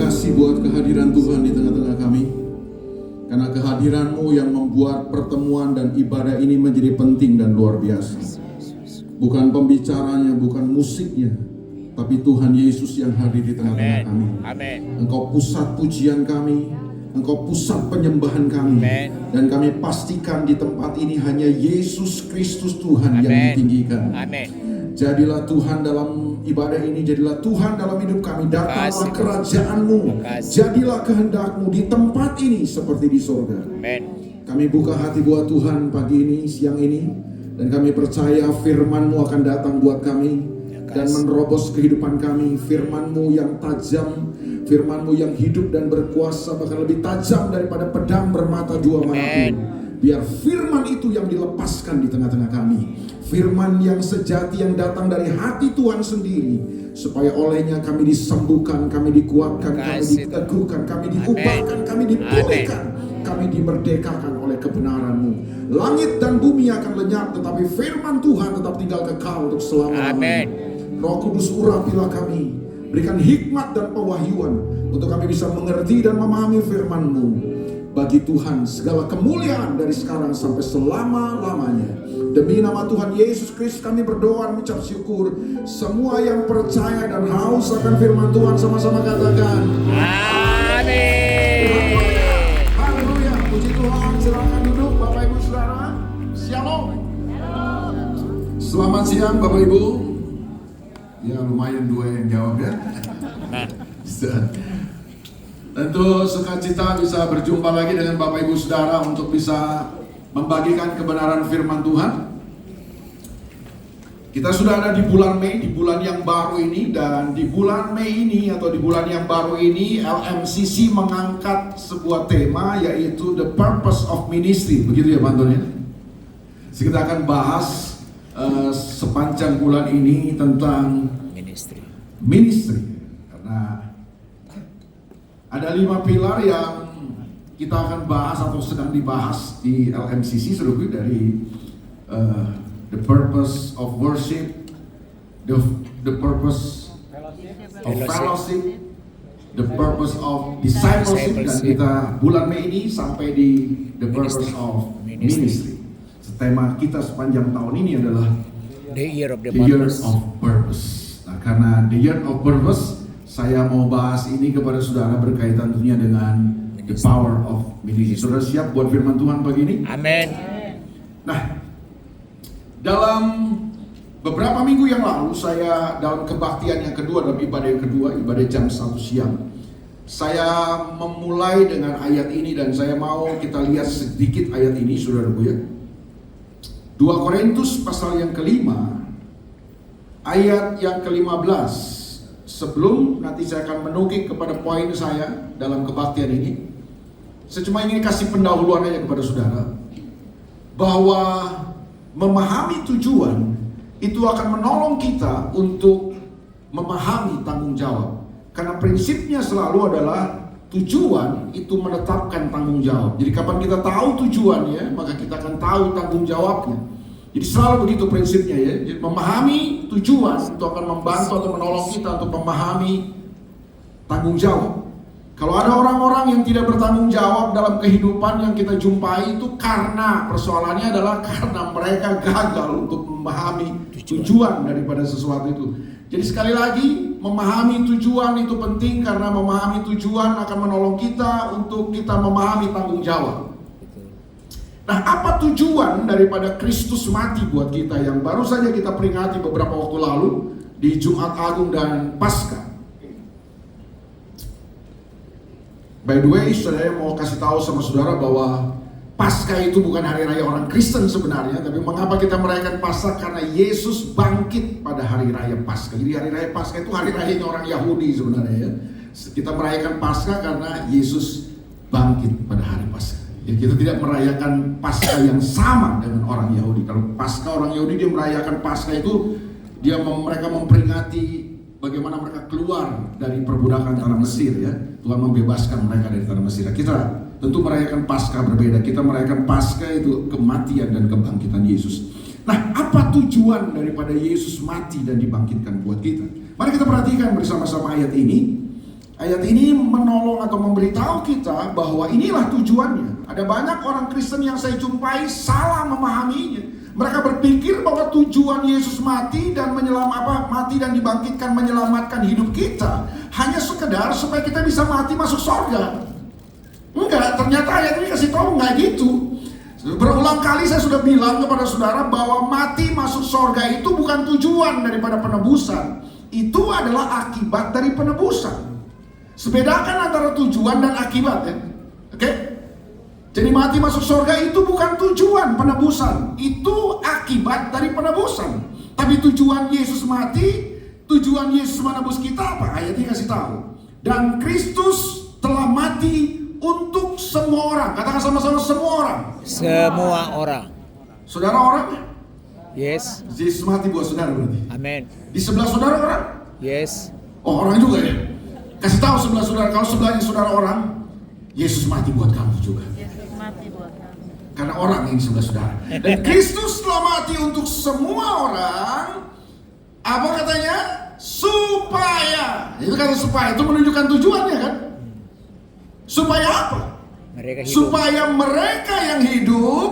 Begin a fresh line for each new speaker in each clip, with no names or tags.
kasih buat kehadiran Tuhan di tengah-tengah kami. Karena kehadiran-Mu yang membuat pertemuan dan ibadah ini menjadi penting dan luar biasa. Bukan pembicaranya, bukan musiknya, tapi Tuhan Yesus yang hadir di tengah-tengah kami.
Amin.
Engkau pusat pujian kami, Engkau pusat penyembahan kami.
Amin.
Dan kami pastikan di tempat ini hanya Yesus Kristus Tuhan yang ditinggikan.
Amin.
Jadilah Tuhan dalam ibadah ini, jadilah Tuhan dalam hidup kami. Datanglah kerajaan-Mu, jadilah kehendak-Mu di tempat ini seperti di surga.
Amin.
Kami buka hati buat Tuhan pagi ini, siang ini, dan kami percaya firman-Mu akan datang buat kami dan menerobos kehidupan kami. Firman-Mu yang tajam, firman-Mu yang hidup dan berkuasa, bahkan lebih tajam daripada pedang bermata dua manapun. Biar firman itu yang dilepaskan di tengah-tengah kami. Firman yang sejati yang datang dari hati Tuhan sendiri. Supaya olehnya kami disembuhkan, kami dikuatkan, kami diteguhkan, kami diubahkan, kami dipulihkan, kami dimerdekakan oleh kebenaran-Mu. Langit dan bumi akan lenyap, tetapi firman Tuhan tetap tinggal kekal untuk selama-lamanya. Roh Kudus urapilah kami. Berikan hikmat dan pewahyuan untuk kami bisa mengerti dan memahami firman-Mu. Bagi Tuhan segala kemuliaan dari sekarang sampai selama-lamanya. Demi nama Tuhan Yesus Kristus kami berdoa dan mengucap syukur. Semua yang percaya dan haus akan firman Tuhan sama-sama katakan
Amin.
Haleluya. Puji Tuhan. Silakan duduk Bapak Ibu Saudara. Shalom. Selamat siang Bapak Ibu. Ya lumayan dua yang jawab ya. Tentu sukacita bisa berjumpa lagi dengan Bapak Ibu Saudara untuk bisa membagikan kebenaran firman Tuhan. Kita sudah ada di bulan Mei, di bulan yang baru ini. Dan di bulan Mei ini atau di bulan yang baru ini LMCC mengangkat sebuah tema, yaitu The Purpose of Ministry. Begitu ya Pak Anton ya. Kita akan bahas sepanjang bulan ini tentang ministry. Karena ada 5 pilar yang kita akan bahas atau sedang dibahas di LMCC seluruh dari the purpose of worship, the purpose of fellowship, the purpose of discipleship, dan kita bulan Mei ini sampai di the purpose of ministry. Tema kita sepanjang tahun ini adalah
The Year of
Purpose. Nah, karena the Year of Purpose, saya mau bahas ini kepada saudara berkaitan tentunya dengan the power of ministry. Saudara siap buat firman Tuhan pagi ini?
Amin.
Nah, dalam beberapa minggu yang lalu, saya dalam kebaktian yang kedua, dalam ibadah yang kedua, ibadah jam 1 siang, saya memulai dengan ayat ini dan saya mau kita lihat sedikit ayat ini, saudaraku ya. 2 Korintus pasal yang kelima, ayat yang ke-15. Sebelum nanti saya akan menukik kepada poin saya dalam kebaktian ini, saya cuma ingin kasih pendahuluan aja kepada saudara bahwa memahami tujuan itu akan menolong kita untuk memahami tanggung jawab. Karena prinsipnya selalu adalah tujuan itu menetapkan tanggung jawab. Jadi kapan kita tahu tujuannya, maka kita akan tahu tanggung jawabnya. Jadi selalu begitu prinsipnya ya. Jadi memahami tujuan itu akan membantu atau menolong kita untuk memahami tanggung jawab. Kalau ada orang-orang yang tidak bertanggung jawab dalam kehidupan yang kita jumpai, itu karena persoalannya adalah karena mereka gagal untuk memahami tujuan daripada sesuatu itu. Jadi sekali lagi, memahami tujuan itu penting karena memahami tujuan akan menolong kita untuk kita memahami tanggung jawab. Nah, apa tujuan daripada Kristus mati buat kita yang baru saja kita peringati beberapa waktu lalu di Jumat Agung dan Paskah? By the way, saya mau kasih tahu sama saudara bahwa Paskah itu bukan hari raya orang Kristen sebenarnya, tapi mengapa kita merayakan Paskah? Karena Yesus bangkit pada hari raya Paskah. Jadi hari raya Paskah itu hari rayanya orang Yahudi sebenarnya ya. Kita merayakan Paskah karena Yesus bangkit pada hari Paskah. Jadi kita tidak merayakan Paskah yang sama dengan orang Yahudi. Kalau Paskah orang Yahudi, dia merayakan Paskah itu mereka memperingati bagaimana mereka keluar dari perbudakan tanah Mesir ya. Tuhan membebaskan mereka dari tanah Mesir. Kita tentu merayakan Paskah berbeda. Kita merayakan Paskah itu kematian dan kebangkitan Yesus. Nah, apa tujuan daripada Yesus mati dan dibangkitkan buat kita? Mari kita perhatikan bersama-sama ayat ini. Ayat ini menolong atau memberitahu kita bahwa inilah tujuannya. Ada banyak orang Kristen yang saya jumpai salah memahaminya. Mereka berpikir bahwa tujuan Yesus mati dan mati dan dibangkitkan menyelamatkan hidup kita hanya sekedar supaya kita bisa mati masuk surga. Enggak, ternyata ayat ini kasih tahu enggak gitu. Berulang kali saya sudah bilang kepada saudara bahwa mati masuk surga itu bukan tujuan daripada penebusan. Itu adalah akibat dari penebusan. Sebedakan antara tujuan dan akibat ya. Oke? Jadi mati masuk surga itu bukan tujuan penebusan, itu akibat dari penebusan. Tapi tujuan Yesus mati, tujuan Yesus menebus kita apa? Ayat ini kasih tahu. Dan Kristus telah mati untuk semua orang. Katakan sama-sama, semua orang.
Semua orang.
Saudara orang?
Yes.
Yesus mati buat saudara berarti.
Amin.
Di sebelah saudara orang?
Yes.
Oh, orang juga ya. Kasih tahu sebelah saudara, kalau sebelahnya saudara orang, Yesus mati buat kamu juga.
Yesus mati buat kamu.
Karena orang yang sebelah saudara. Dan Kristus telah mati untuk semua orang. Apa katanya? Supaya. Itu kata supaya, itu menunjukkan tujuannya kan? Supaya apa?
Mereka hidup.
Supaya mereka yang hidup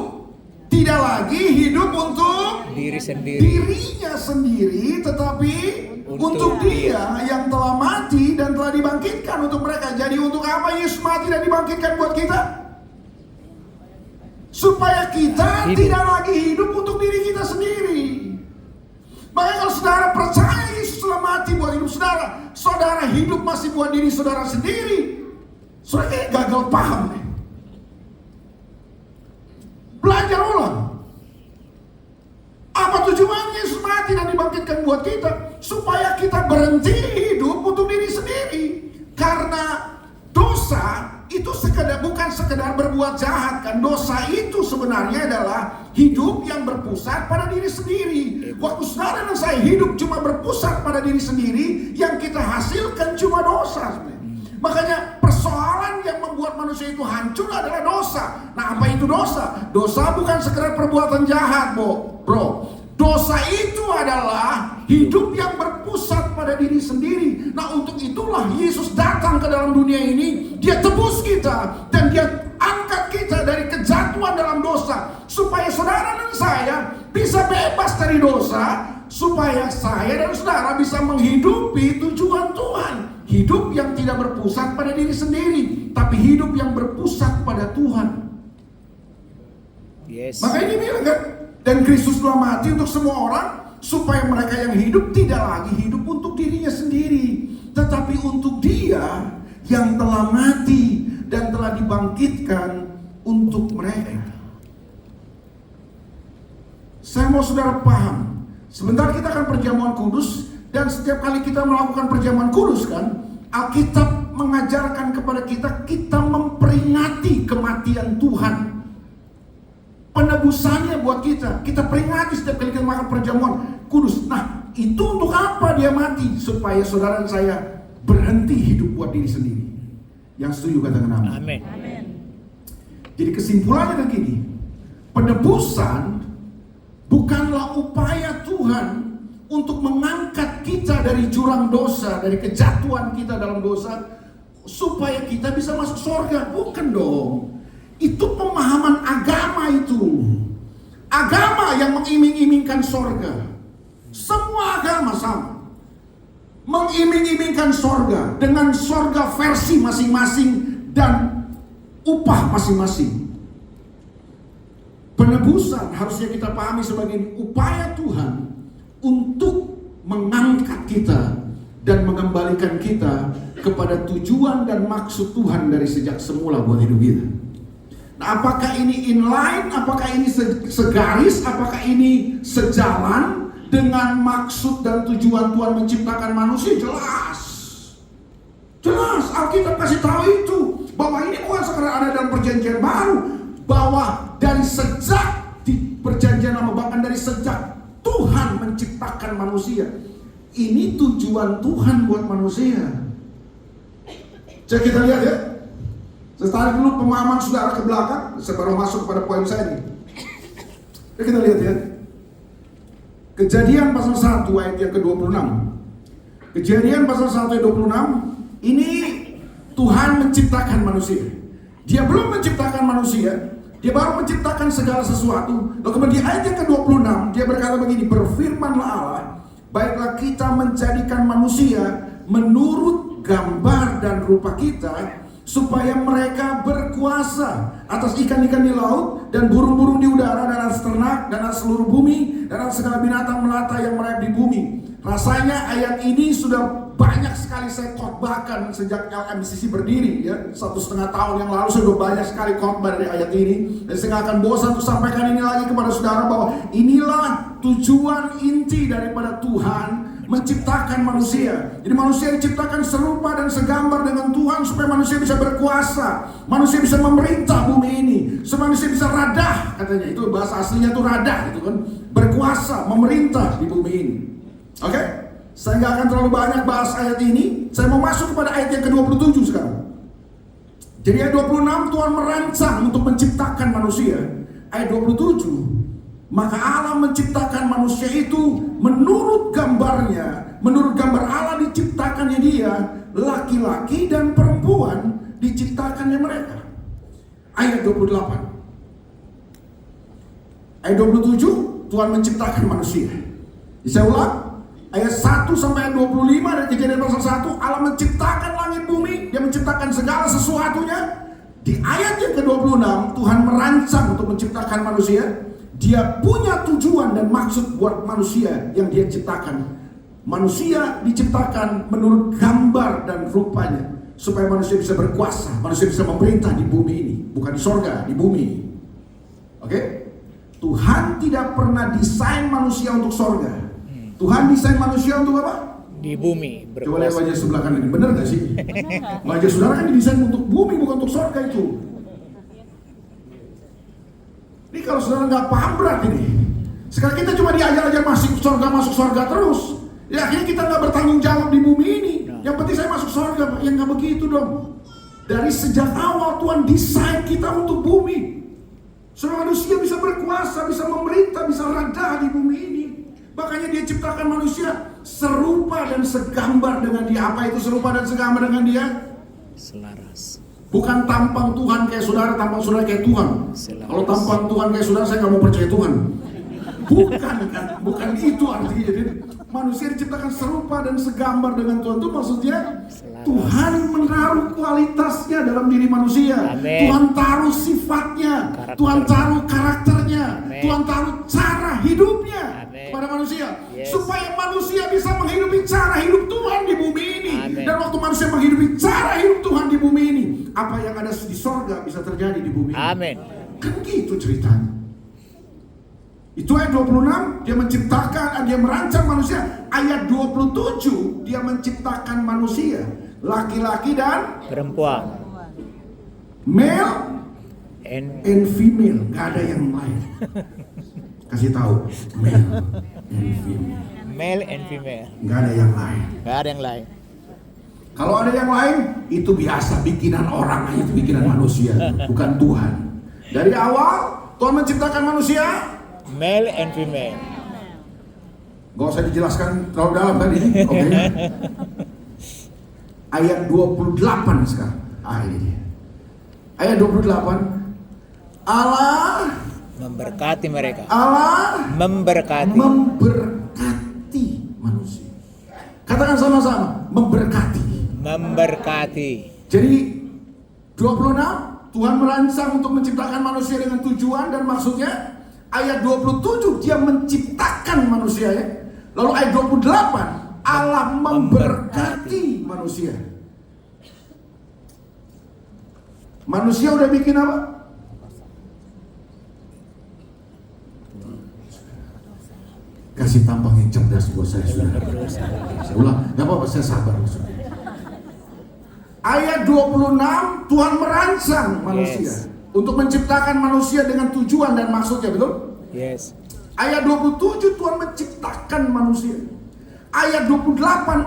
tidak lagi hidup untuk
Diri sendiri.
dirinya sendiri, tetapi untuk dia yang telah mati dan telah dibangkitkan untuk mereka. Jadi untuk apa Yesus mati dan dibangkitkan buat kita? Supaya kita tidak lagi hidup untuk diri kita sendiri. Makanya kalau saudara percaya Yesus telah mati buat hidup saudara, saudara hidup masih buat diri saudara sendiri, saudara gagal paham nih. Belajar ulang. Apa tujuan Yesus mati dan dibangkitkan buat kita? Supaya kita berhenti hidup untuk diri sendiri. Karena dosa itu bukan sekedar berbuat jahat kan. Dosa itu sebenarnya adalah hidup yang berpusat pada diri sendiri. Waktu saudara dan saya hidup cuma berpusat pada diri sendiri, yang kita hasilkan cuma dosa. Makanya persoalan yang membuat manusia itu hancur adalah dosa. Nah, apa itu dosa? Dosa bukan sekedar perbuatan jahat, bro. Dosa itu adalah hidup yang berpusat pada diri sendiri. Nah, untuk itulah Yesus datang ke dalam dunia ini. Dia tebus kita dan dia angkat kita dari kejatuhan dalam dosa, supaya saudara dan saya bisa bebas dari dosa, supaya saya dan saudara bisa menghidupi tujuan Tuhan. Hidup yang tidak berpusat pada diri sendiri, tapi hidup yang berpusat pada Tuhan.
Yes.
Makanya dia bilang kan, dan Kristus telah mati untuk semua orang, supaya mereka yang hidup tidak lagi hidup untuk dirinya sendiri, tetapi untuk Dia yang telah mati dan telah dibangkitkan untuk mereka. Saya mau saudara paham. Sebentar kita akan perjamuan kudus. Dan setiap kali kita melakukan perjamuan kudus kan, Alkitab mengajarkan kepada kita memperingati kematian Tuhan. Penebusannya buat kita peringati setiap kali kita makan perjamuan kudus. Nah, itu untuk apa dia mati? Supaya saudara dan saya berhenti hidup buat diri sendiri. Yang setuju katakan amin.
Amin.
Amin.
Jadi kesimpulannya begini, penebusan bukanlah upaya Tuhan untuk mengangkat kita dari jurang dosa, dari kejatuhan kita dalam dosa, supaya kita bisa masuk surga. Bukan dong. Itu pemahaman agama itu. Agama yang mengiming-imingkan surga. Semua agama sama. Mengiming-imingkan surga dengan surga versi masing-masing dan upah masing-masing. Penebusan harusnya kita pahami sebagai upaya Tuhan untuk mengangkat kita dan mengembalikan kita kepada tujuan dan maksud Tuhan dari sejak semula buat hidup kita. Nah, apakah ini inline, apakah ini segaris, apakah ini sejalan dengan maksud dan tujuan Tuhan menciptakan manusia? Jelas Alkitab kasih tahu itu, bahwa ini bukan sekedar ada dalam perjanjian baru, bahwa dari sejak di perjanjian lama, bahkan dari sejak Tuhan menciptakan manusia, ini tujuan Tuhan buat manusia. Coba kita lihat ya. Saya tarik dulu pemahaman saudara ke belakang, saya baru masuk pada poin saya ini. Coba kita lihat ya. Kejadian pasal 1 ayat yang ke-26. Kejadian pasal 1 ayat 26. Ini Tuhan menciptakan manusia. Dia belum menciptakan manusia, dia baru menciptakan segala sesuatu. Lalu kemudian di ayat yang ke-26 dia berkata begini, berfirmanlah Allah, baiklah kita menjadikan manusia menurut gambar dan rupa kita, supaya mereka berkuasa atas ikan-ikan di laut dan burung-burung di udara dan atas ternak dan atas seluruh bumi dan atas segala binatang melata yang merayap di bumi. Rasanya ayat ini sudah banyak sekali saya khotbahkan sejak LMCC berdiri, ya 1,5 tahun yang lalu sudah banyak sekali khotbah dari ayat ini, dan saya akan bosan untuk sampaikan ini lagi kepada saudara bahwa inilah tujuan inti daripada Tuhan menciptakan manusia. Jadi manusia diciptakan serupa dan segambar dengan Tuhan supaya manusia bisa berkuasa, manusia bisa memerintah bumi ini, supaya manusia bisa radah, katanya itu bahasa aslinya itu radah gitu kan, berkuasa, memerintah di bumi ini. Oke? Saya nggak akan terlalu banyak bahas ayat ini. Saya mau masuk kepada ayat yang ke-27 sekarang. Jadi ayat 26 Tuhan merancang untuk menciptakan manusia. Ayat 27, maka Allah menciptakan manusia itu menurut gambarnya, menurut gambar Allah diciptakannya dia, laki-laki dan perempuan diciptakannya mereka. Ayat 28. Ayat 27 Tuhan menciptakan manusia. Saya ulang. Ayat 1 sampai ayat 25 dari Kejadian pasal 1, Allah menciptakan langit bumi, dia menciptakan segala sesuatunya. Di ayat yang ke-26 Tuhan merancang untuk menciptakan manusia. Dia punya tujuan dan maksud buat manusia yang dia ciptakan. Manusia diciptakan menurut gambar dan rupanya, supaya manusia bisa berkuasa, manusia bisa memerintah di bumi ini, bukan di sorga, di bumi. Oke? Tuhan tidak pernah desain manusia untuk sorga. Tuhan desain manusia untuk apa?
Di bumi.
Coba lihat wajah sebelah kanan ini, benar gak sih? Wajah saudara kan didesain untuk bumi, bukan untuk sorga itu. Ini kalau saudara nggak paham berat ini. Sekarang kita cuma diajar-ajar masuk sorga terus. Ya akhirnya kita nggak bertanggung jawab di bumi ini. Yang penting saya masuk sorga, yang nggak begitu dong. Dari sejak awal Tuhan desain kita untuk bumi. Supaya manusia bisa berkuasa, bisa memerintah, bisa radah di bumi ini. Makanya dia ciptakan manusia serupa dan segambar dengan dia. Apa itu serupa dan segambar dengan dia? Selaras. Bukan tampang Tuhan kayak saudara, tampang saudara kayak Tuhan. Selaras. Kalau tampang Tuhan kayak saudara, saya nggak mau percaya Tuhan. Bukan kan? Bukan itu artinya. Jadi manusia diciptakan serupa dan segambar dengan Tuhan. Itu maksudnya selaras. Tuhan menaruh kualitasnya dalam diri manusia. Amen. Tuhan taruh sifatnya, Tuhan taruh karakternya, amen. Tuhan taruh cara hidupnya pada manusia, yes. Supaya manusia bisa menghidupi cara hidup Tuhan di bumi ini. Amen. Dan waktu manusia menghidupi cara hidup Tuhan di bumi ini, apa yang ada di sorga bisa terjadi di bumi ini. Amen. Kan gitu ceritanya. Itu ayat 26, dia menciptakan, dia merancang manusia. Ayat 27, dia menciptakan manusia, laki-laki dan perempuan, male and female, gak ada yang lain. Kasih tahu, male and female.
Male and female.
Gak ada yang lain.
Gak ada yang lain.
Kalau ada yang lain, itu biasa bikinan orang, itu bikinan manusia, bukan Tuhan. Dari awal Tuhan menciptakan manusia
male and female.
Gak usah dijelaskan terlalu dalam tadi. Oke. Ayat 28 sekarang. Ini dia. Ayat 28. Allah
memberkati mereka.
Allah
memberkati
manusia. Katakan sama-sama, memberkati.
Memberkati.
Jadi 26 Tuhan merancang untuk menciptakan manusia dengan tujuan dan maksudnya. Ayat 27 dia menciptakan manusia ya. Lalu ayat 28 Allah memberkati manusia. Manusia udah bikin apa? Kasih tampang yang cerdas buat saya sudah. Saya ulang, gak apa-apa, saya sabar. Ayat 26 Tuhan merancang manusia. Yes. Untuk menciptakan manusia dengan tujuan dan maksudnya, betul?
Yes.
Ayat 27 Tuhan menciptakan manusia. Ayat 28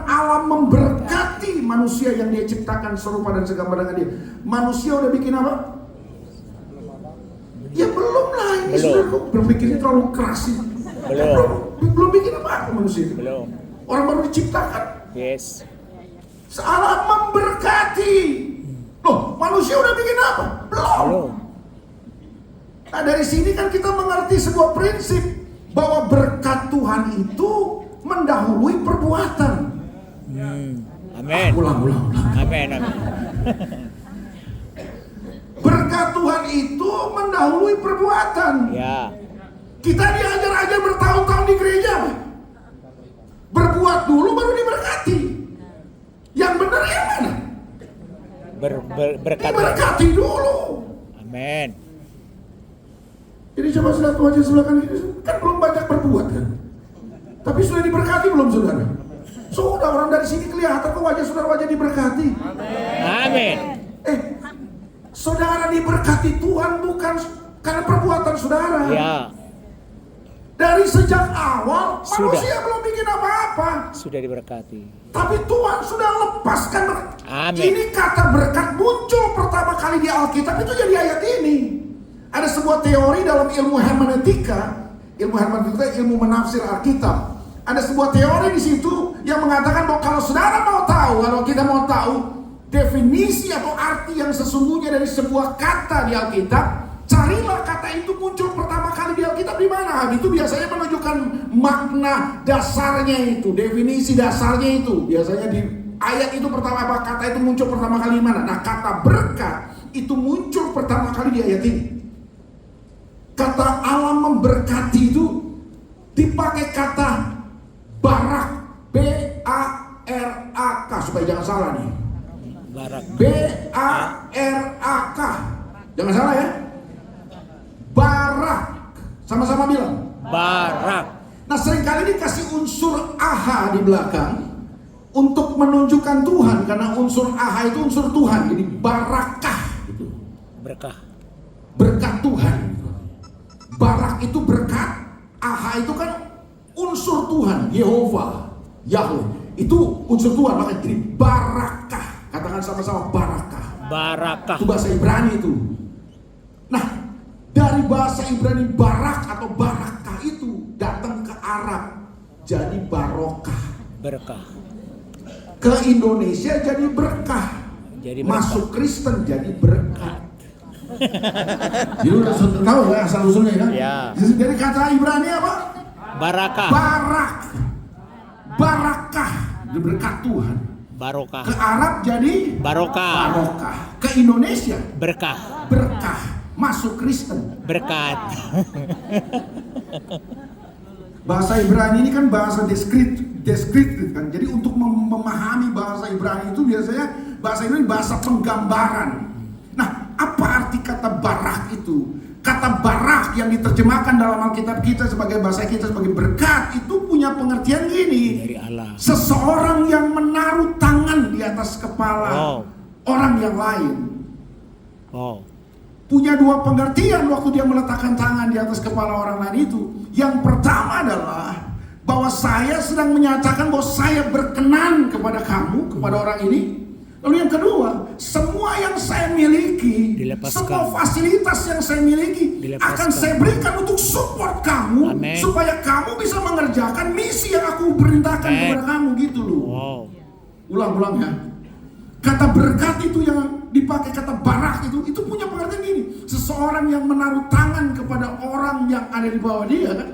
Allah memberkati manusia yang dia ciptakan serupa dan segambar dengan dia. Manusia udah bikin apa? Ya belum lah, ini sudah berpikirnya terlalu keras sih. Belum bikin apa manusia.
Belum.
Orang baru diciptakan.
Yes.
Allah memberkati. Loh, manusia udah bikin apa? Belum.
Halo.
Nah, dari sini kan kita mengerti sebuah prinsip bahwa berkat Tuhan itu mendahului perbuatan.
Amin.
Ulang.
Amin. Amin.
Berkat Tuhan itu mendahului perbuatan.
Ya.
Kita diajar-ajar bertahun-tahun di gereja, Pak. Berbuat dulu baru diberkati. Yang benar yang mana?
Berkat.
Diberkati dulu.
Amin.
Jadi coba lihat wajah sebelah kanan ini, kan belum banyak berbuat kan? Tapi sudah diberkati belum saudara? Sudah, orang dari sini kelihatan kok wajah saudara wajah diberkati.
Amin.
Saudara diberkati Tuhan bukan karena perbuatan saudara.
Ya.
Dari sejak awal
Sudah.
manusia belum bikin apa-apa.
Sudah diberkati.
Tapi Tuhan sudah lepaskan berkat.
Amin.
Ini kata berkat muncul pertama kali di Alkitab itu jadi ayat ini. Ada sebuah teori dalam ilmu hermeneutika, ilmu menafsir Alkitab. Ada sebuah teori di situ yang mengatakan bahwa kalau saudara mau tahu, kalau kita mau tahu definisi atau arti yang sesungguhnya dari sebuah kata di Alkitab, carilah kata itu muncul pertama kali di Alkitab di mana. Itu biasanya menunjukkan makna dasarnya itu, definisi dasarnya itu. Biasanya di ayat itu pertama apa kata itu muncul pertama kali di mana? Nah, kata berkat itu muncul pertama kali di ayat ini. Kata Allah memberkati itu dipakai kata barak, B-A-R-A-K, supaya jangan salah nih.
Barak.
B-A-R-A-K, jangan salah ya. Barak, sama-sama bilang.
Barak.
Nah, seringkali dikasih unsur aha di belakang untuk menunjukkan Tuhan, karena unsur aha itu unsur Tuhan, jadi barakah gitu.
Berkah.
Berkat Tuhan. Barak itu berkat, aha itu kan unsur Tuhan, Yehova, Yahweh. Itu unsur Tuhan, maka jadi barakah. Katakan sama-sama barakah.
Barakah.
Itu bahasa Ibrani itu. Nah, dari bahasa Ibrani barak atau barakah itu datang ke Arab jadi barokah.
Berkah.
Ke Indonesia jadi berkah.
Jadi berkah.
Masuk Kristen jadi berkat. Jadi udah tahu ya asal usulnya kan?
Ya.
Jadi kata Ibrani apa?
Barakah.
Barakah, jadi berkat Tuhan.
Barokah.
Ke Arab jadi
Barokah.
barokah. Ke Indonesia
Berkah.
berkah. Masuk Kristen.
Berkat.
Bahasa Ibrani ini kan bahasa deskriptif kan. Jadi untuk memahami bahasa Ibrani itu biasanya bahasa Ibrani bahasa penggambaran. Nah, apa arti kata barak itu? Kata barak yang diterjemahkan dalam Alkitab kita sebagai bahasa kita sebagai berkat itu punya pengertian gini.
Dari Allah.
Seseorang yang menaruh tangan di atas kepala orang yang lain. Punya dua pengertian waktu dia meletakkan tangan di atas kepala orang lain itu. Yang pertama adalah bahwa saya sedang menyatakan bahwa saya berkenan kepada kamu, kepada orang ini. Lalu yang kedua, semua yang saya miliki,
Dilepaskan.
semua fasilitas yang saya miliki akan saya berikan untuk support kamu.
Amen.
Supaya kamu bisa mengerjakan misi yang aku perintahkan kepada kamu gitu loh. Ulang-ulang ya. Kata berkat itu yang dipakai kata barak itu punya pengertian gini. Seseorang yang menaruh tangan kepada orang yang ada di bawah dia kan,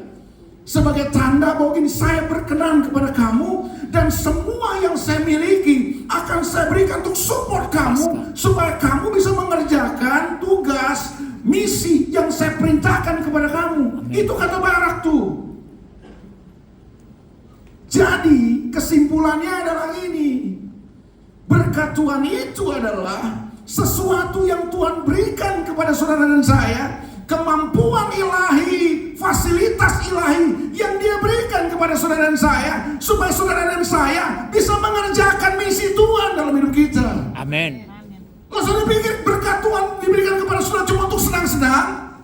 sebagai tanda bahwa ini saya berkenan kepada kamu dan semua yang saya miliki akan saya berikan untuk support kamu supaya kamu bisa mengerjakan tugas misi yang saya perintahkan kepada kamu. Itu kata barak tuh. Jadi kesimpulannya adalah ini. Berkat Tuhan itu adalah sesuatu yang Tuhan berikan kepada saudara dan saya, kemampuan ilahi, fasilitas ilahi yang Dia berikan kepada saudara dan saya, supaya saudara dan saya bisa mengerjakan misi Tuhan dalam hidup kita.
Amin.
Kalau saudara pikir berkat Tuhan diberikan kepada saudara cuma untuk senang-senang,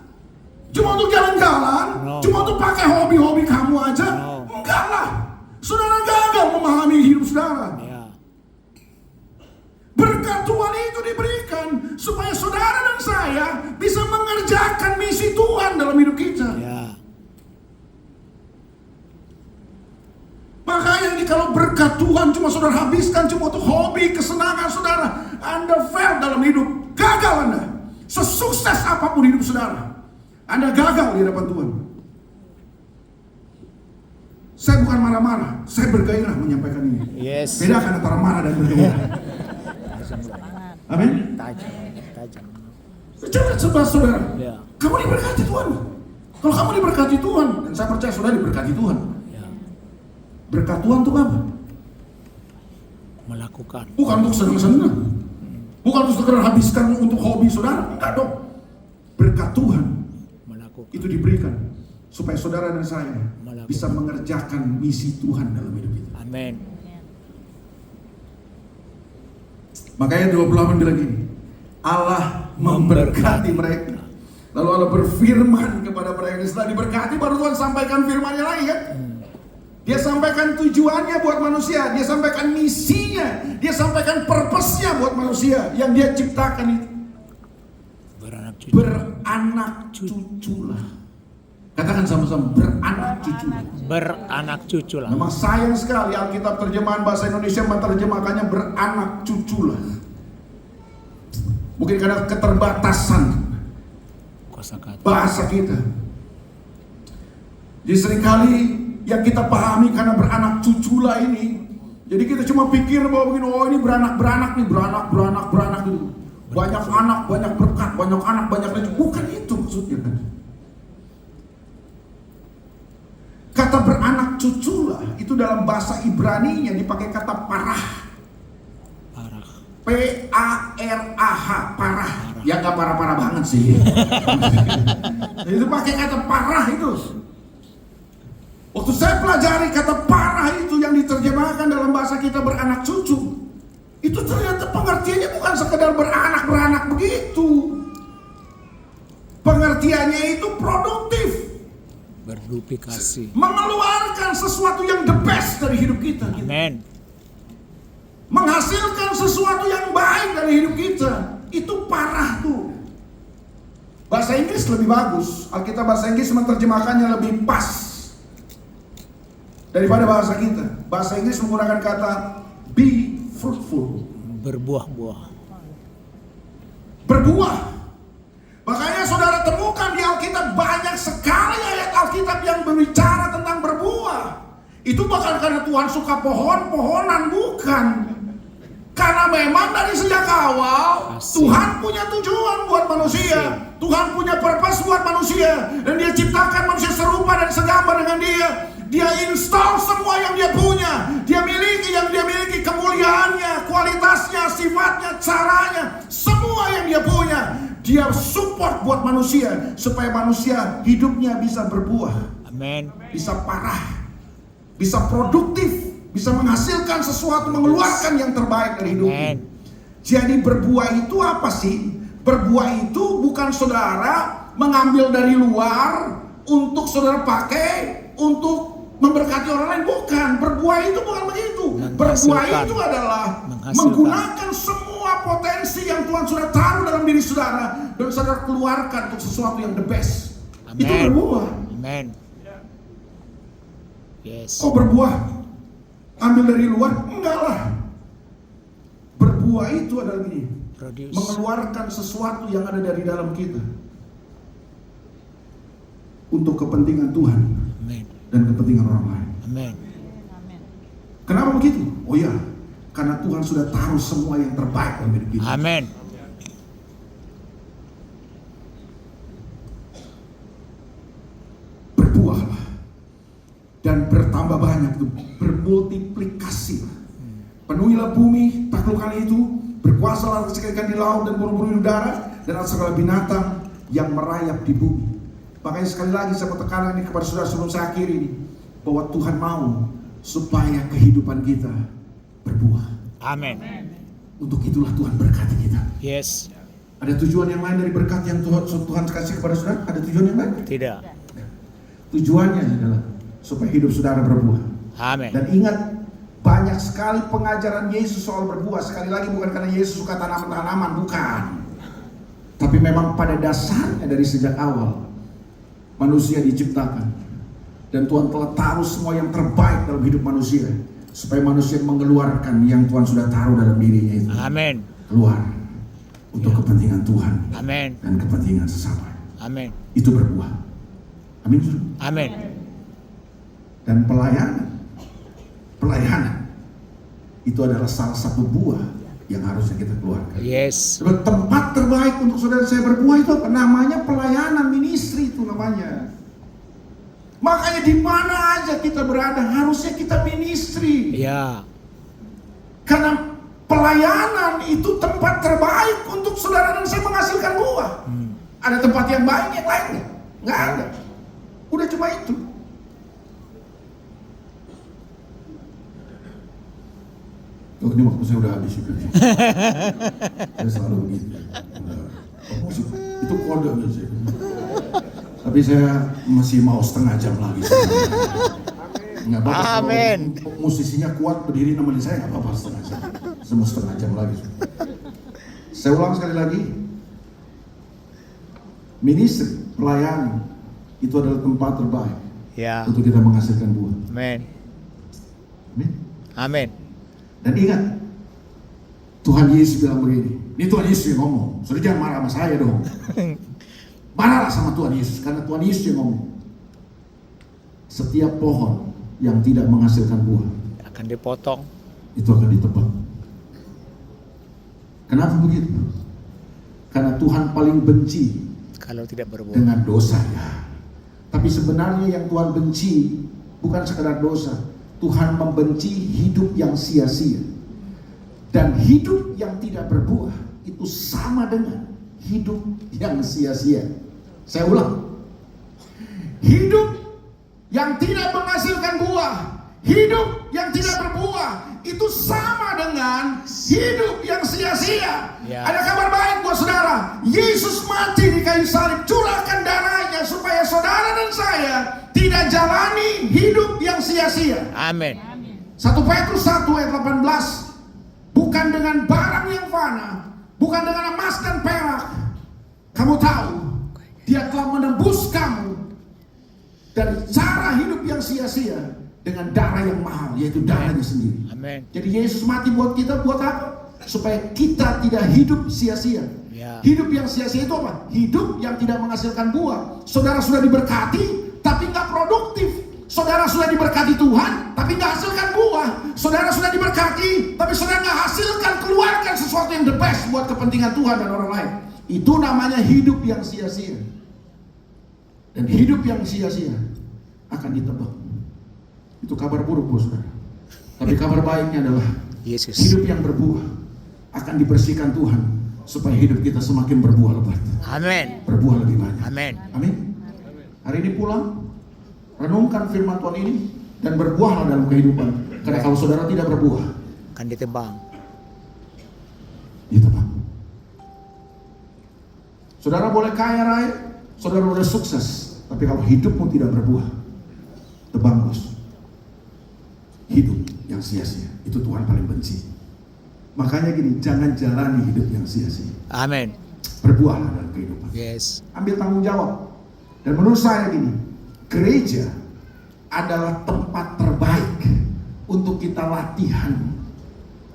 cuma untuk jalan-jalan, cuma untuk pakai hobi-hobi kamu aja, enggak lah. Saudara gagal memahami hidup saudara. Berkat Tuhan itu diberikan supaya saudara dan saya bisa mengerjakan misi Tuhan dalam hidup kita. Maka yang kalau berkat Tuhan cuma saudara habiskan cuma untuk hobi, kesenangan saudara, Anda fail dalam hidup, gagal Anda. Sesukses apapun hidup saudara, Anda gagal di hadapan Tuhan. Saya bukan marah-marah, saya bergairah menyampaikan ini.
Yes.
Bedakan antara marah dan bergairah. Amin.
Tajam.
Coba sebelah saudara,
Ya.
kamu diberkati Tuhan. Kalau kamu diberkati Tuhan, dan saya percaya saudara diberkati Tuhan.
Ya.
Berkat Tuhan itu apa?
Melakukan.
Bukan untuk senang-senang, bukan untuk sekedar habiskan untuk hobi saudara, enggak dong. Berkat Tuhan
Melakukan.
itu diberikan supaya saudara dan saya
Melakukan.
bisa mengerjakan misi Tuhan dalam hidup kita.
Amin.
Makanya 28 bilang gini, Allah memberkati mereka. Lalu Allah berfirman kepada mereka. Setelah diberkati baru Tuhan sampaikan firman-Nya lagi kan. Dia sampaikan tujuannya buat manusia, dia sampaikan misinya, dia sampaikan purpose-nya buat manusia yang dia ciptakan itu.
Beranak cucu.
Beranak cuculah. Katakan sama-sama, beranak cuculah.
Beranak cucu lah.
Memang sayang sekali Alkitab terjemahan bahasa Indonesia menerjemahkannya beranak cuculah. Mungkin karena keterbatasan
Kosakata.
bahasa kita. Jadi seringkali yang kita pahami karena beranak cuculah ini, jadi kita cuma pikir bahwa begini, oh ini beranak nih, beranak gitu. Banyak anak, banyak berkat, banyak anak, banyak rezeki. Bukan itu maksudnya kan. Kata beranak cuculah itu dalam bahasa Ibrani-nya dipakai kata parah.
Parah.
P-A-R-A-H, parah. Ya nggak parah-parah banget sih. Itu pakai kata parah itu. Waktu saya pelajari kata parah itu yang diterjemahkan dalam bahasa kita beranak cucu, itu ternyata pengertiannya bukan sekedar beranak begitu. Pengertiannya itu produktif.
Berduplikasi.
Mengeluarkan sesuatu yang the best dari hidup kita.
Amin.
Menghasilkan sesuatu yang baik dari hidup kita. Itu parah tuh. Bahasa Inggris lebih bagus. Alkitab bahasa Inggris menerjemahkannya lebih pas daripada bahasa kita. Bahasa Inggris menggunakan kata be fruitful.
Berbuah-buah.
Berbuah. Makanya saudara temukan di Alkitab banyak sekali ayat Alkitab yang berbicara tentang berbuah. Itu bukan karena Tuhan suka pohon-pohonan, bukan. Karena memang dari sejak awal Tuhan punya tujuan buat manusia. Tuhan punya purpose buat manusia. Dan dia ciptakan manusia serupa dan segambar dengan dia. Dia install semua yang dia punya. Dia miliki yang dia miliki, kemuliaannya, kualitasnya, sifatnya, caranya. Semua yang dia punya dia support buat manusia supaya manusia hidupnya bisa berbuah.
Amin.
Bisa parah, bisa produktif, bisa menghasilkan sesuatu, mengeluarkan yang terbaik dari hidupnya.
Amen.
Jadi berbuah itu apa sih? Berbuah itu bukan saudara mengambil dari luar untuk saudara pakai untuk memberkati orang lain, bukan. Berbuah itu bukan begitu. Berbuah itu adalah menggunakan semua potensi yang Tuhan sudah taruh dalam diri saudara dan saudara keluarkan untuk sesuatu yang the best.
Amen.
Itu berbuah.
Amen. Yes.
Kok berbuah ambil dari luar? Enggak lah. Berbuah itu adalah gini,
Produce.
mengeluarkan sesuatu yang ada dari dalam kita untuk kepentingan Tuhan
Amen.
dan kepentingan orang lain.
Amen.
Kenapa begitu? Oh ya, karena Tuhan sudah taruh semua yang terbaik dalam hidup kita.
Amen.
Berbuahlah dan bertambah banyak, bermultiplikasi. Penuhilah bumi, taklukkan itu, berkuasalah sekalian di laut dan burung-burung di udara dan segala binatang yang merayap di bumi. Makanya sekali lagi saya tekankan ini kepada saudara sebelum saya akhiri ini, bahwa Tuhan mau supaya kehidupan kita berbuah.
Amen.
Untuk itulah Tuhan berkati kita.
Yes.
Ada tujuan yang lain dari berkat yang Tuhan kasih kepada saudara? Ada tujuan yang lain?
Tidak.
Tujuannya adalah supaya hidup saudara berbuah.
Amen.
Dan ingat, banyak sekali pengajaran Yesus soal berbuah. Sekali lagi bukan karena Yesus suka tanaman-tanaman, bukan. Tapi memang pada dasarnya dari sejak awal manusia diciptakan. Dan Tuhan telah taruh semua yang terbaik dalam hidup manusia supaya manusia mengeluarkan yang Tuhan sudah taruh dalam dirinya itu.
Amin.
Keluar untuk kepentingan Tuhan
Amin.
dan kepentingan sesama.
Amin.
Itu berbuah. Amin.
Amin.
Dan pelayanan itu adalah salah satu buah yang harusnya kita keluarkan.
Yes.
Sebab tempat terbaik untuk saudara saya berbuah itu apa? Namanya pelayanan, ministry itu namanya. Makanya di mana aja kita berada harusnya kita ministry.
Ya.
Karena pelayanan itu tempat terbaik untuk saudara dan saya menghasilkan buah. Ada tempat yang baik yang lainnya? Nggak ada. Udah cuma itu. Oh, ini waktu saya udah habis juga. Saya selalu begitu. Itu kode biasanya. Tapi saya masih mau setengah jam lagi. Nggak apa-apa.
Amin.
Musisinya kuat berdiri nemenin saya nggak apa-apa setengah jam. Saya mau setengah jam lagi. Saya ulang sekali lagi. Ministry, pelayanan itu adalah tempat terbaik
Ya.
untuk kita menghasilkan buah.
Amin.
Amin.
Amin.
Dan ingat, Tuhan Yesus bilang begini. Ini Tuhan Yesus yang ngomong. Saudara jangan marah sama saya dong. Marahlah sama Tuhan Yesus, karena Tuhan Yesus yang ngomong. Setiap pohon yang tidak menghasilkan buah
Akan dipotong.
itu akan ditebang. Kenapa begitu? Karena Tuhan paling benci
Kalau tidak berbuah.
dengan dosa ya. Tapi sebenarnya yang Tuhan benci bukan sekadar dosa. Tuhan membenci hidup yang sia-sia. Dan hidup yang tidak berbuah itu sama dengan hidup yang sia-sia. Saya ulang. Hidup yang tidak menghasilkan buah, hidup yang tidak berbuah itu sama dengan hidup yang sia-sia.
Ya.
Ada kabar baik buat saudara. Yesus mati di kayu salib, curahkan darahnya supaya saudara dan saya tidak jalani hidup yang sia-sia.
Amin.
1 Petrus 1 ayat 18. Bukan dengan barang yang fana, bukan dengan emas dan perak. Kamu tahu, Dia telah menebus kamu dari cara hidup yang sia-sia dengan darah yang mahal, yaitu darahnya sendiri.
Amin.
Jadi Yesus mati buat kita, buat apa? Supaya kita tidak hidup sia-sia.
Ya.
Hidup yang sia-sia itu apa? Hidup yang tidak menghasilkan buah. Saudara sudah diberkati, tapi nggak produktif. Saudara sudah diberkati Tuhan, tapi nggak hasilkan buah. Saudara sudah diberkati, tapi saudara nggak hasilkan, keluarkan sesuatu yang the best buat kepentingan Tuhan dan orang lain. Itu namanya hidup yang sia-sia. Dan hidup yang sia-sia akan ditebang. Itu kabar buruk buat saudara. Tapi kabar baiknya adalah
Yesus.
hidup yang berbuah akan dibersihkan Tuhan supaya hidup kita semakin berbuah lebat,
Amin.
berbuah lebih banyak.
Amin.
Amin. Hari ini pulang, renungkan firman Tuhan ini dan berbuahlah dalam kehidupan. Karena kalau saudara tidak berbuah,
Akan ditebang.
ditebang. Saudara boleh kaya raya, saudara boleh sukses, tapi kalau hidupmu tidak berbuah, tebang bos. Hidup yang sia-sia itu Tuhan paling benci. Makanya gini, jangan jalani hidup yang sia-sia.
Amin.
Berbuahlah dalam kehidupan.
Yes.
Ambil tanggung jawab. Dan menurut saya gini, gereja adalah tempat terbaik untuk kita latihan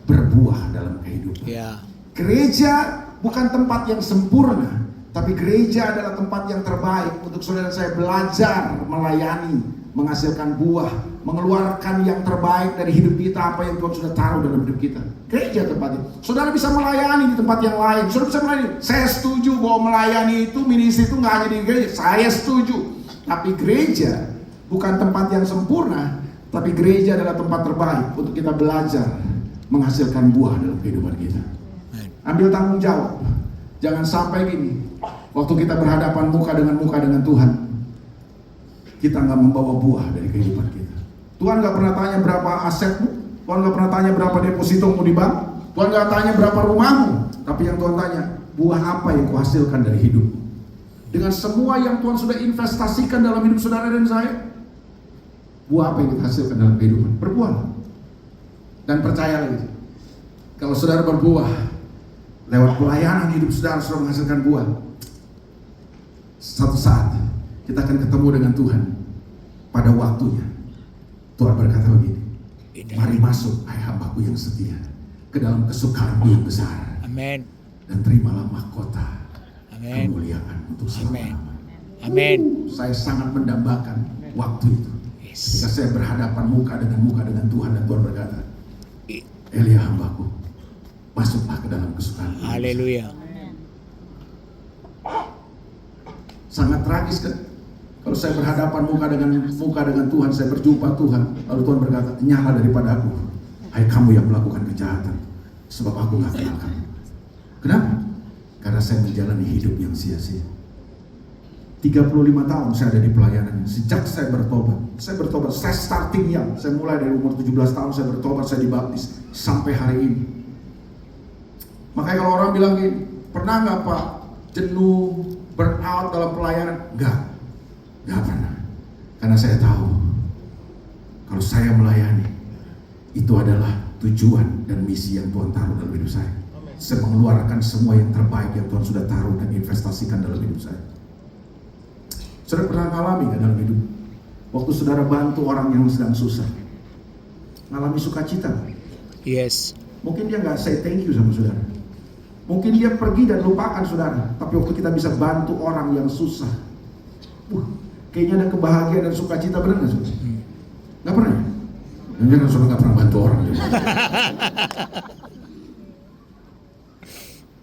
berbuah dalam kehidupan.
Ya.
Gereja bukan tempat yang sempurna, tapi gereja adalah tempat yang terbaik untuk saudara saya belajar melayani, menghasilkan buah, mengeluarkan yang terbaik dari hidup kita, apa yang Tuhan sudah taruh dalam hidup kita. Gereja tempatnya. Saudara bisa melayani di tempat yang lain. Saudara bisa melayani. Saya setuju bahwa melayani itu, ministry itu nggak hanya di gereja. Saya setuju. Tapi gereja bukan tempat yang sempurna, tapi gereja adalah tempat terbaik untuk kita belajar menghasilkan buah dalam kehidupan kita. Ambil tanggung jawab. Jangan sampai gini, waktu kita berhadapan muka dengan Tuhan, kita nggak membawa buah dari kehidupan kita. Tuhan nggak pernah tanya berapa asetmu, Tuhan nggak pernah tanya berapa depositomu di bank, Tuhan nggak tanya berapa rumahmu, tapi yang Tuhan tanya, buah apa yang kau hasilkan dari hidup. Dengan semua yang Tuhan sudah investasikan dalam hidup saudara dan saya, buah apa yang kita hasilkan dalam kehidupan? Berbuah. Dan percaya lagi, kalau saudara berbuah lewat pelayanan hidup saudara sudah menghasilkan buah, suatu saat kita akan ketemu dengan Tuhan pada waktunya. Tuhan berkata begini, Mari masuk, hai hambaku yang setia, ke dalam kesukaanmu yang besar.
Amin.
Dan terimalah mahkota
Amin.
kemuliaan untuk selama-lamanya.
Amin.
Saya sangat mendambakan waktu itu.
Yes.
Ketika saya berhadapan muka dengan Tuhan, dan Tuhan berkata, Elia hambaku, masuklah ke dalam kesukaan.
Haleluya.
Sangat tragis kan? Kalau saya berhadapan muka dengan Tuhan, saya berjumpa Tuhan, lalu Tuhan berkata, nyala daripada aku, hai kamu yang melakukan kejahatan, sebab aku gak kenal kamu. Kenapa? Karena saya menjalani hidup yang sia-sia. 35 tahun saya ada di pelayanan. Sejak saya bertobat, saya starting young. Saya mulai dari umur 17 tahun saya bertobat, saya dibaptis sampai hari ini. Makanya kalau orang bilang gini, pernah nggak Pak jenuh, burn out dalam pelayanan? Nggak pernah. Karena saya tahu kalau saya melayani itu adalah tujuan dan misi yang Tuhan taruh dalam hidup saya. Saya mengeluarkan semua yang terbaik yang Tuhan sudah taruh dan investasikan dalam hidup saya. Saudara pernah ngalami gak dalam hidup? Waktu saudara bantu orang yang sedang susah, ngalami sukacita?
Yes.
Mungkin dia gak say thank you sama saudara. Mungkin dia pergi dan lupakan saudara. Tapi waktu kita bisa bantu orang yang susah, kayaknya ada kebahagiaan dan sukacita, benar gak saudara? Gak pernah ya? Jangan saudara gak pernah bantu orang.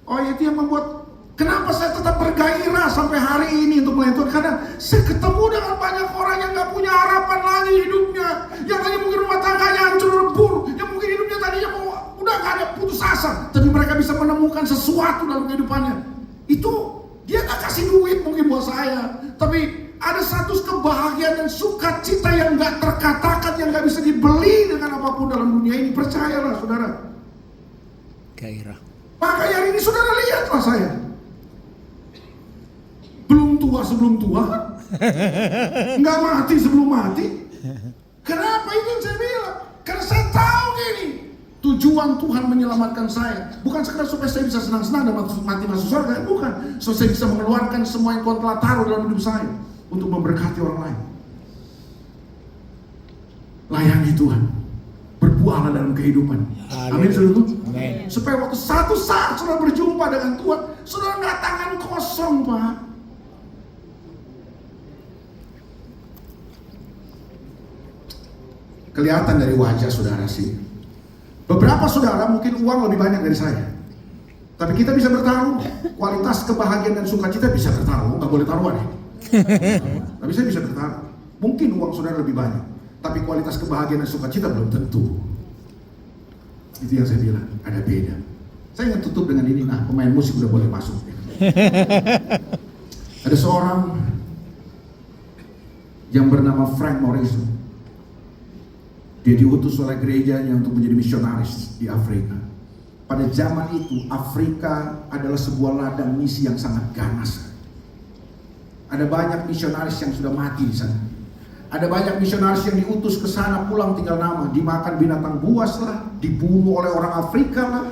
Oh itu yang membuat, kenapa saya tetap bergairah sampai hari ini untuk melayani Tuhan? Karena saya ketemu dengan banyak orang yang gak punya harapan lagi hidupnya. Yang tadi mungkin rumah tangganya hancur lebur. Yang mungkin hidupnya tadinya udah gak ada putus asa. Tapi mereka bisa menemukan sesuatu dalam kehidupannya. Itu dia gak kasih duit mungkin buat saya. Tapi ada satu kebahagiaan dan sukacita yang gak terkatakan, yang gak bisa dibeli dengan apapun dalam dunia ini. Percayalah saudara.
Gairah.
Makanya hari ini saudara lihatlah saya. Belum tua sebelum tua, nggak mati sebelum mati. Kenapa itu yang saya bilang? Karena saya tahu gini, tujuan Tuhan menyelamatkan saya bukan sekedar supaya saya bisa senang-senang dan mati masuk surga, bukan. So saya bisa mengeluarkan semua yang Tuhan telah taruh dalam hidup saya untuk memberkati orang lain. Layani Tuhan, berbuahlah dalam kehidupan. Amin saudara.
Amin.
Supaya waktu satu saat saudara berjumpa dengan Tuhan, saudara nggak tangan kosong, Pak. Kelihatan dari wajah saudara sih. Beberapa saudara mungkin uang lebih banyak dari saya. Tapi kita bisa bertaruh. Kualitas kebahagiaan dan sukacita bisa bertaruh. Nggak boleh taruhan ya. Tapi saya bisa bertaruh. Mungkin uang saudara lebih banyak, tapi kualitas kebahagiaan dan sukacita belum tentu. Itu yang saya bilang, ada beda. Saya ingin tutup dengan ini. Nah, pemain musik udah boleh masuk. Ada seorang yang bernama Frank Morrison. Dia diutus oleh gerejanya untuk menjadi misionaris di Afrika. Pada zaman itu, Afrika adalah sebuah ladang misi yang sangat ganas. Ada banyak misionaris yang sudah mati di sana. Ada banyak misionaris yang diutus ke sana, pulang tinggal nama, dimakan binatang buas lah, dibunuh oleh orang Afrika lah,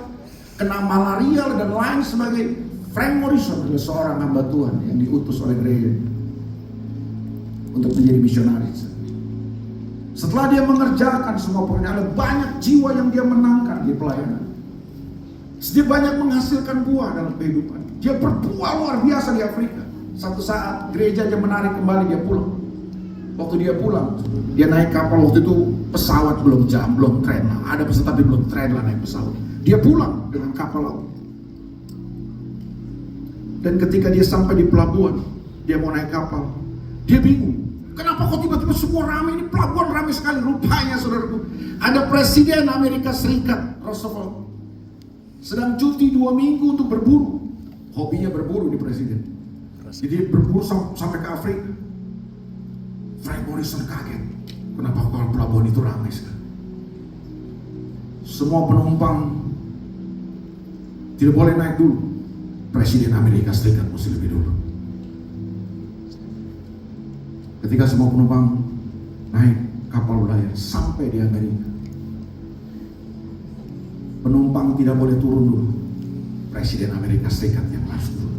kena malaria lah, dan lain sebagainya. Frank Morrison adalah seorang hamba Tuhan yang diutus oleh gereja untuk menjadi misionaris. Setelah dia mengerjakan semua pekerjaan, ada banyak jiwa yang dia menangkan di pelayanan. Dia banyak menghasilkan buah dalam kehidupan. Dia berbuah luar biasa di Afrika. Satu saat gereja dia menarik kembali, dia pulang. Waktu dia pulang, dia naik kapal. Waktu itu pesawat belum tren lah. Ada pesawat tapi belum tren lah naik pesawat. Dia pulang dengan kapal laut. Dan ketika dia sampai di pelabuhan, dia mau naik kapal. Dia bingung. Kenapa kok tiba-tiba semua ramai? Ini pelabuhan ramai sekali. Rupanya saudaraku, ada Presiden Amerika Serikat, Roosevelt, sedang cuti 2 minggu untuk berburu. Hobinya berburu di Presiden. Jadi berburu sampai ke Afrika. Frank Morrison kaget. Kenapa kalau pelabuhan itu ramai sekali? Semua penumpang tidak boleh naik dulu. Presiden Amerika Serikat mesti lebih dulu. Ketika semua penumpang naik kapal layar sampai di Amerika, penumpang tidak boleh turun dulu. Presiden Amerika Serikat yang harus turun.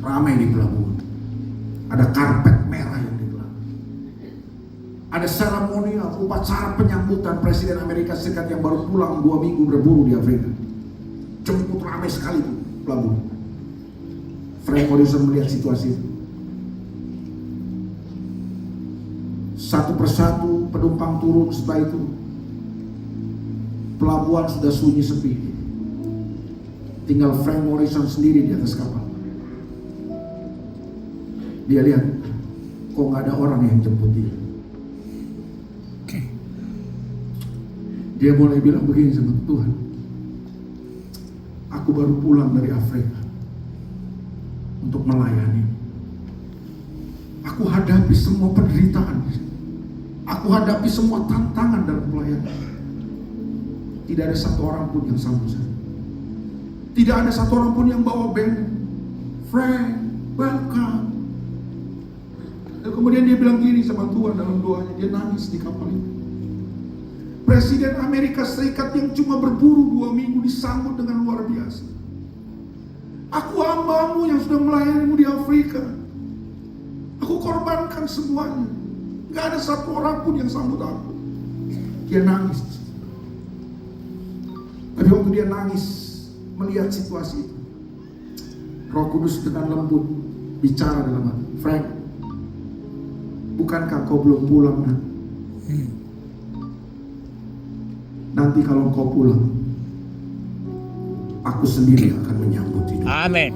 Ramai di pelabuhan. Ada karpet merah yang digelar. Ada seremonial, upacara penyambutan Presiden Amerika Serikat yang baru pulang 2 minggu berburu di Afrika. Jemput ramai sekali tuh pelabuhan. Frank Morrison melihat situasi itu. Satu persatu penumpang turun. Setelah itu pelabuhan sudah sunyi sepi. Tinggal Frank Morrison sendiri di atas kapal. Dia lihat, kok nggak ada orang yang jemput dia. Dia mulai bilang begini sama Tuhan, aku baru pulang dari Afrika untuk melayani. Aku hadapi semua penderitaan. Aku hadapi semua tantangan dalam pelayanan. Tidak ada satu orang pun yang sambut saya. Tidak ada satu orang pun yang bawa band. Frank, welcome. Dan kemudian dia bilang gini sama Tuhan dalam doanya. Dia nangis di kapal itu. Presiden Amerika Serikat yang cuma berburu 2 minggu disambut dengan luar biasa. Aku hambamu yang sudah melayanimu di Afrika. Aku korbankan semuanya. Gak ada satu orang pun yang sambut aku. Dia nangis. Tapi waktu dia nangis melihat situasi itu, Roh Kudus dengan lembut bicara dalam hati. Frank, bukankah kau belum pulang, nak? Nanti kalau kau pulang, aku sendiri akan menyambut hidup.
Amin.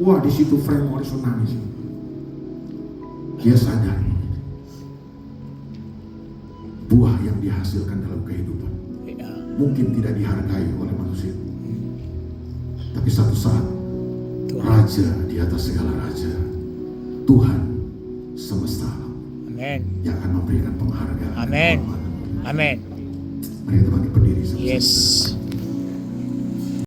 Wah, di situ Frank Morrison nangis. Dia sadar buah yang dihasilkan dalam kehidupan mungkin tidak dihargai oleh manusia. Tapi satu saat Raja di atas segala raja, Tuhan semesta alam,
Amin.
yang akan memberikan penghargaan.
Amin. Amin.
Mari kita bangkit berdiri.
Yes.